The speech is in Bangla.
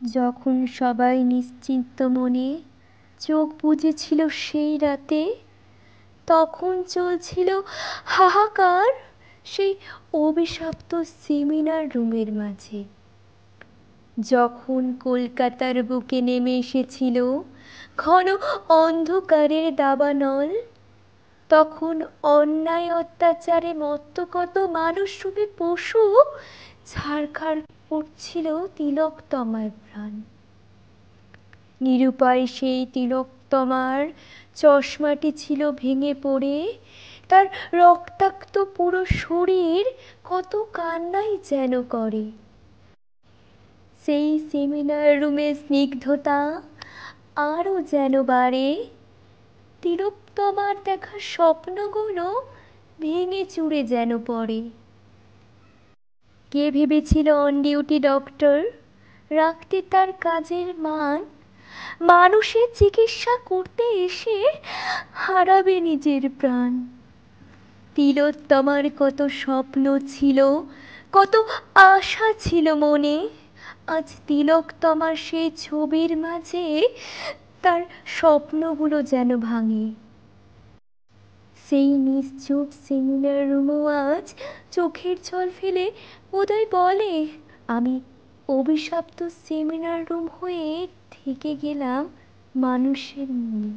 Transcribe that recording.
যখন সবাই নিশ্চিন্ত মনে চোখ বুজেছিল সেই রাতে, তখন চলছিল হাহাকার সেই অভিশপ্ত সেমিনার রুমের মাঝে। যখন কলকাতার বুকে নেমে এসেছিল ঘন অন্ধকারের দাবানল, তখন অন্যায় অত্যাচারে মত্ত কত মানুষরূপী পশু ছারখার করছিল তিলোত্তমার প্রাণ। নিরুপায় সেই তিলোত্তমার চশমাটি ছিল ভেঙে পড়ে, তার রক্তাক্ত পুরো শরীর কত কান্নাই যেন করে। সেই সেমিনার রুমের স্নিগ্ধতা আরও যেন বাড়ে, তিলোত্তমার দেখা স্বপ্নগুলো ভেঙে চুরে যেন পড়ে। কে ভেবেছিল অন ডিউটি ডক্টর রাখতে তার কাজের মান, মানুষের চিকিৎসা করতে এসে হারাবে নিজের প্রাণ। তিলোত্তমার কত স্বপ্ন ছিল, কত আশা ছিল মনে, আজ তিলোত্তমার সেই ছবির মাঝে তার স্বপ্নগুলো যেন ভাঙে। সেই নিশ্চুপ সেমিনার রুমও আজ চোখের জল ফেলে বোধহয় বলে, আমি অভিশপ্ত সেমিনার রুম হয়ে থেকে গেলাম মানুষের মনে।